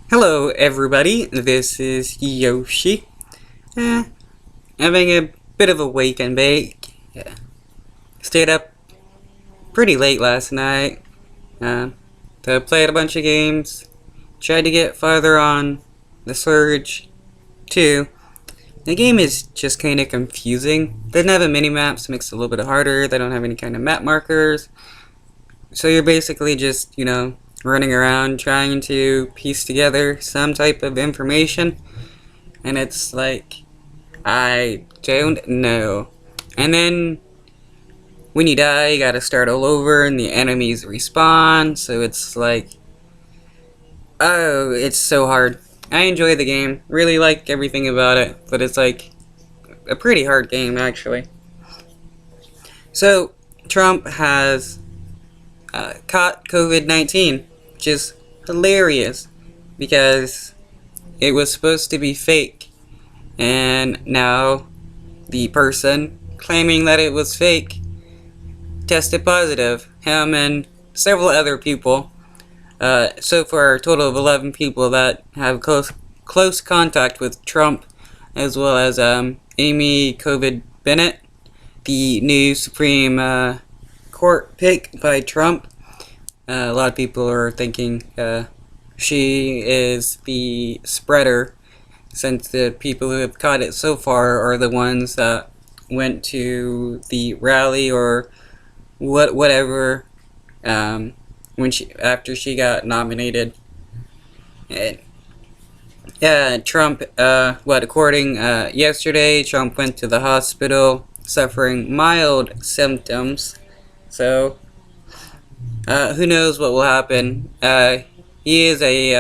Hello everybody, this is Yoshi. Having a bit of a wake and bake. Stayed up pretty late last night. Played a bunch of games. Tried to get farther on the Surge 2. The game is just kind of confusing. Doesn't have a mini-map, so it makes it a little bit harder. They don't have any kind of map markers. So you're basically just, running around trying to piece together some type of information. And it's like, I don't know. And then, when you die, you gotta start all over and the enemies respawn. So it's like, oh, it's so hard. I enjoy the game. Really like everything about it. But it's like, a pretty hard game, actually. So, Trump has caught COVID-19, which is hilarious because it was supposed to be fake, and now the person claiming that it was fake tested positive. Him and several other people. So far, a total of 11 people that have close contact with Trump, as well as Amy COVID Bennett, the new Supreme Court pick by Trump. A lot of people are thinking she is the spreader, since the people who have caught it so far are the ones that went to the rally or whatever after she got nominated. And Trump, according yesterday, Trump went to the hospital suffering mild symptoms. So, who knows what will happen? He is he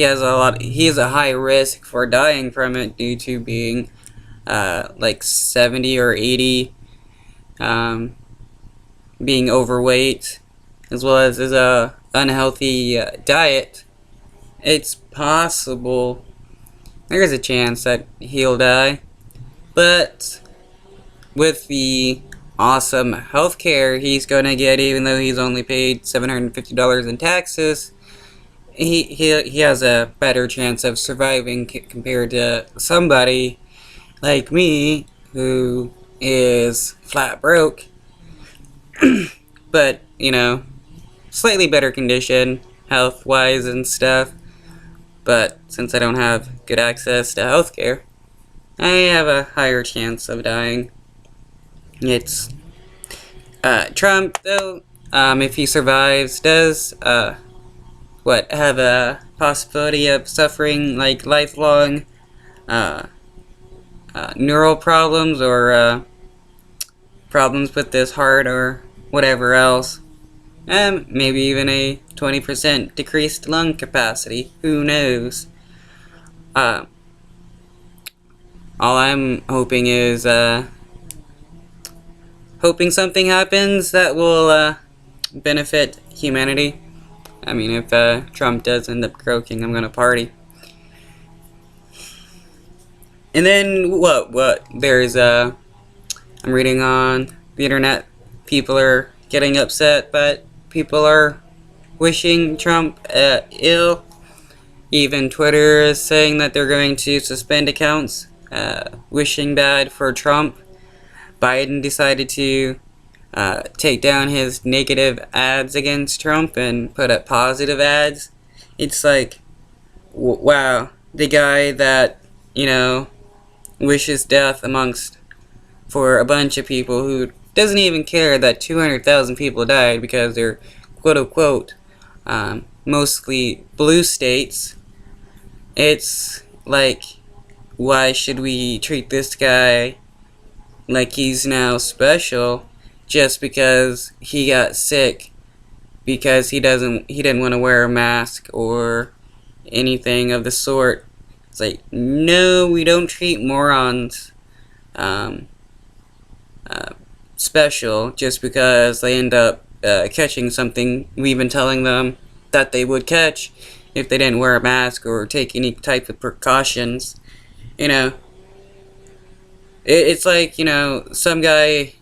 is a high risk for dying from it due to being, like 70 or 80, being overweight, as well as his, unhealthy, diet. It's possible. There's a chance that he'll die. But, with the awesome healthcare he's gonna get, even though he's only paid $750 in taxes, he has a better chance of surviving compared to somebody like me who is flat broke. But, slightly better condition health wise and stuff. But since I don't have good access to healthcare, I have a higher chance of dying. It's Trump, though, if he survives, does have a possibility of suffering like lifelong neural problems or problems with his heart or whatever else. Maybe even a 20% decreased lung capacity. Who knows? All I'm hoping is hoping something happens that will benefit humanity. I mean, if Trump does end up croaking, I'm gonna party. And then what? There's I'm reading on the internet, people are getting upset, but people are wishing Trump ill. Even Twitter is saying that they're going to suspend accounts, wishing bad for Trump. Biden decided to take down his negative ads against Trump and put up positive ads. It's like, wow, the guy that, wishes death for a bunch of people who doesn't even care that 200,000 people died because they're quote-unquote mostly blue states. It's like, why should we treat this guy like he's now special just because he got sick because he didn't want to wear a mask or anything of the sort? It's like, no, we don't treat morons special just because they end up catching something we've been telling them that they would catch if they didn't wear a mask or take any type of precautions. It's like, some guy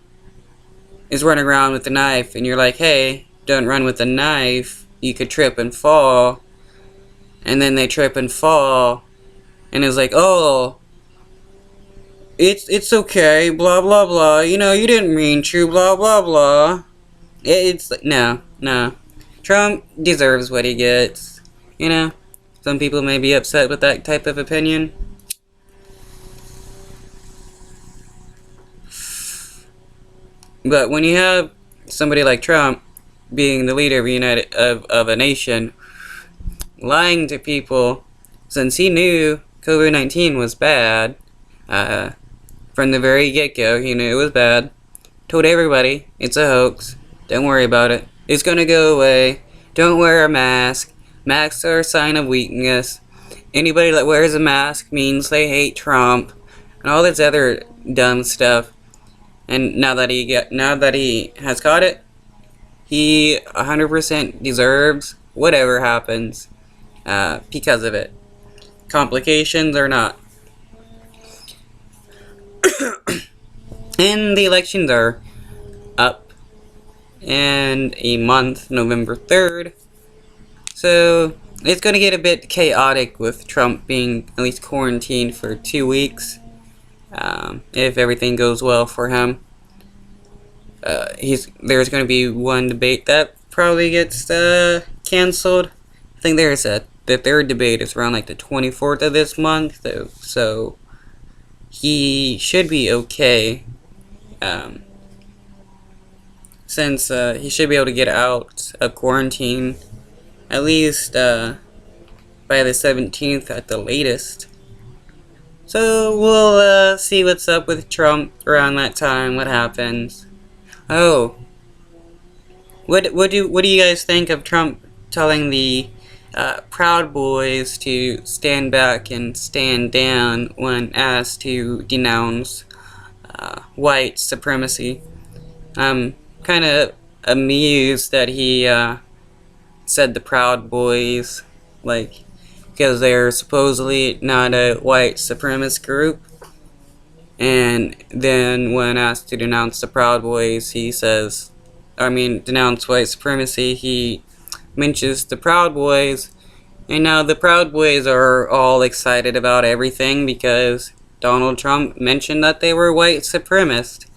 is running around with a knife and you're like, hey, don't run with a knife, you could trip and fall. and then they trip and fall, and it's like, oh, it's okay, blah blah blah. You know, you didn't mean to, blah blah blah. It's like, no. Trump deserves what he gets. You know, some people may be upset with that type of opinion. But when you have somebody like Trump being the leader of a nation, lying to people, since he knew COVID-19 was bad, from the very get-go, he knew it was bad, told everybody it's a hoax, don't worry about it, it's gonna go away, don't wear a mask, masks are a sign of weakness, anybody that wears a mask means they hate Trump, and all this other dumb stuff. And now that he has caught it, he 100% deserves whatever happens because of it, complications or not. And the elections are up in a month, November 3rd. So it's going to get a bit chaotic with Trump being at least quarantined for 2 weeks. If everything goes well for him. There's going to be one debate that probably gets canceled. I think the third debate is around like the 24th of this month, so he should be okay. Since he should be able to get out of quarantine at least by the 17th at the latest. So we'll see what's up with Trump around that time. What happens? Oh, what do you guys think of Trump telling the Proud Boys to stand back and stand down when asked to denounce white supremacy? I'm kind of amused that he said the Proud Boys, like, because they're supposedly not a white supremacist group. And then when asked to denounce the Proud Boys, denounce white supremacy, he mentions the Proud Boys. And now the Proud Boys are all excited about everything because Donald Trump mentioned that they were white supremacists.